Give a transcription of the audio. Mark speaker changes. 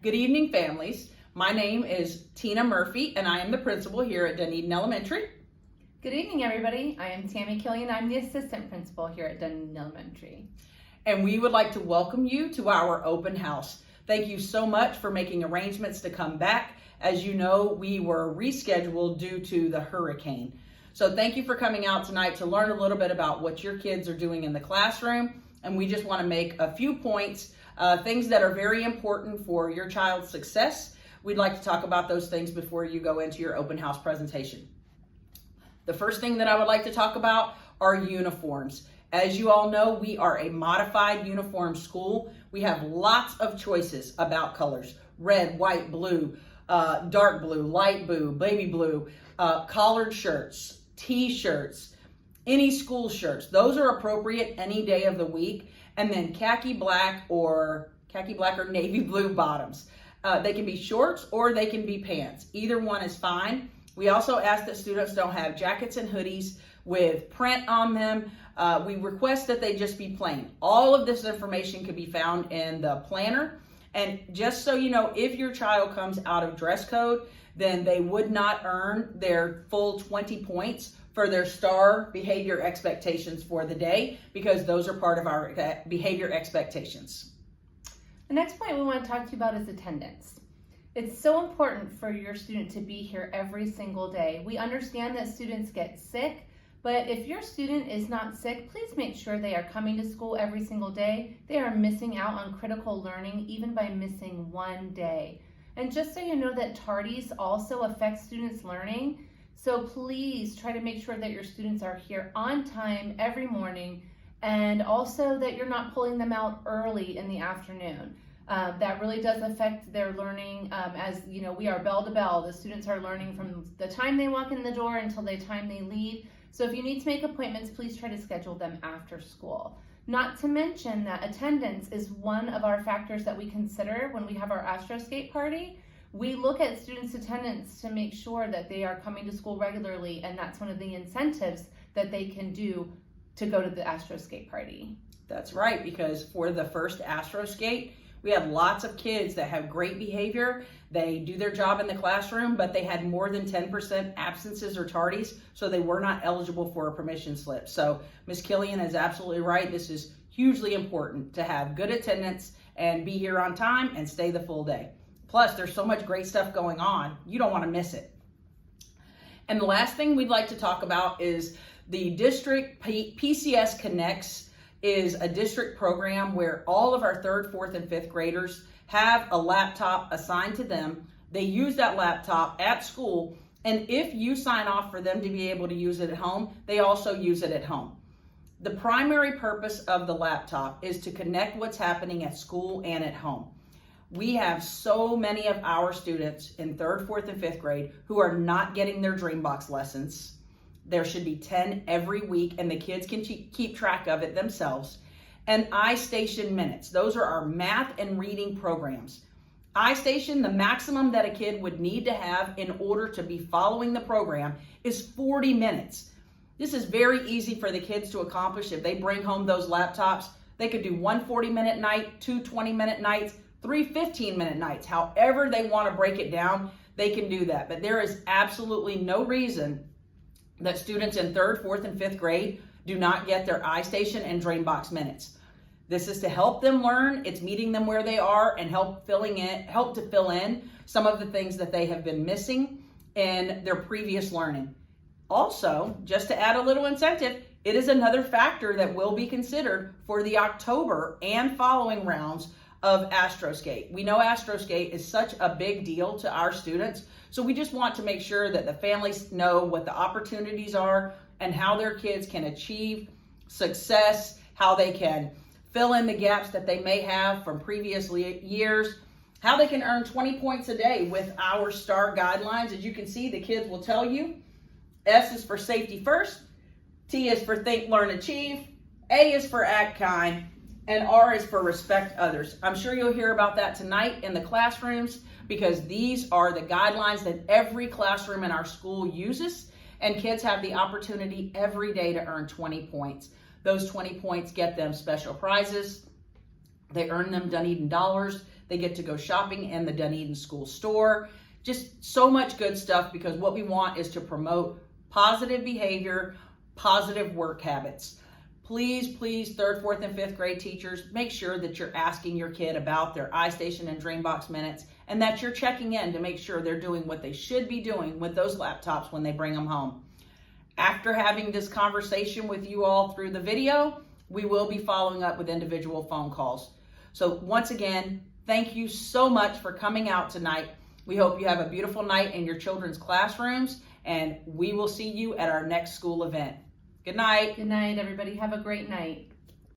Speaker 1: Good evening, families. My name is Tina Murphy, and I am the principal here at Dunedin Elementary.
Speaker 2: Good evening, everybody. I am Tammy Killian. I'm the assistant principal here at Dunedin Elementary.
Speaker 1: And we would like to welcome you to our open house. Thank you so much for making arrangements to come back. As you know, we were rescheduled due to the hurricane. So thank you for coming out tonight to learn a little bit about what your kids are doing in the classroom. And we just want to make a few points, things that are very important for your child's success. We'd like to talk about those things before you go into your open house presentation. The first thing that I would like to talk about are uniforms. As you all know, we are a modified uniform school. We have lots of choices about colors: red, white, blue, dark blue, light blue, baby blue, collared shirts, t-shirts, any school shirts. Those are appropriate any day of the week. And then khaki black or navy blue bottoms. They can be shorts or they can be pants. Either one is fine. We also ask that students don't have jackets and hoodies with print on them. We request that they just be plain. All of this information can be found in the planner. And just so you know, if your child comes out of dress code, then they would not earn their full 20 points for their STAR behavior expectations for the day, because those are part of our behavior expectations.
Speaker 2: The next point we want to talk to you about is attendance. It's so important for your student to be here every single day. We understand that students get sick, but if your student is not sick, please make sure they are coming to school every single day. They are missing out on critical learning even by missing one day. And just so you know that tardies also affect students' learning, so please try to make sure that your students are here on time every morning, and also that you're not pulling them out early in the afternoon. That really does affect their learning. As you know, we are bell to bell. The students are learning from the time they walk in the door until the time they leave. So if you need to make appointments, please try to schedule them after school. Not to mention that attendance is one of our factors that we consider when we have our Astroskate party. We look at students' attendance to make sure that they are coming to school regularly, and that's one of the incentives that they can do to go to the Astroskate party.
Speaker 1: That's right, because for the first Astroskate, we have lots of kids that have great behavior. They do their job in the classroom, but they had more than 10% absences or tardies, so they were not eligible for a permission slip. So Ms. Killian is absolutely right. This is hugely important to have good attendance and be here on time and stay the full day. Plus, there's so much great stuff going on, you don't want to miss it. And the last thing we'd like to talk about is the district PCS Connects is a district program where all of our 3rd, 4th, and 5th graders have a laptop assigned to them. They use that laptop at school, and if you sign off for them to be able to use it at home, they also use it at home. The primary purpose of the laptop is to connect what's happening at school and at home. We have so many of our students in 3rd, 4th, and 5th grade who are not getting their Dreambox lessons. There should be 10 every week, and the kids can keep track of it themselves. And iStation Minutes, those are our math and reading programs. iStation, the maximum that a kid would need to have in order to be following the program is 40 minutes. This is very easy for the kids to accomplish if they bring home those laptops. They could do one 40-minute night, 2 20-minute nights, 3 15-minute nights. However they want to break it down, they can do that. But there is absolutely no reason that students in 3rd, 4th, and 5th grade do not get their iStation and Dreambox minutes. This is to help them learn. It's meeting them where they are and help to fill in some of the things that they have been missing in their previous learning. Also, just to add a little incentive, it is another factor that will be considered for the October and following rounds of Astroskate. We know Astroskate is such a big deal to our students, so we just want to make sure that the families know what the opportunities are and how their kids can achieve success, how they can fill in the gaps that they may have from previous years, how they can earn 20 points a day with our STAR guidelines. As you can see, the kids will tell you, S is for safety first, T is for think, learn, achieve, A is for act kind, and R is for respect others. I'm sure you'll hear about that tonight in the classrooms, because these are the guidelines that every classroom in our school uses, and kids have the opportunity every day to earn 20 points. Those 20 points get them special prizes. They earn them Dunedin dollars. They get to go shopping in the Dunedin School store. Just so much good stuff, because what we want is to promote positive behavior, positive work habits. Please, please, 3rd, 4th, and 5th grade teachers, make sure that you're asking your kid about their iStation and Dreambox minutes, and that you're checking in to make sure they're doing what they should be doing with those laptops when they bring them home. After having this conversation with you all through the video, we will be following up with individual phone calls. So once again, thank you so much for coming out tonight. We hope you have a beautiful night in your children's classrooms, and we will see you at our next school event. Good night.
Speaker 2: Good night, everybody. Have a great night.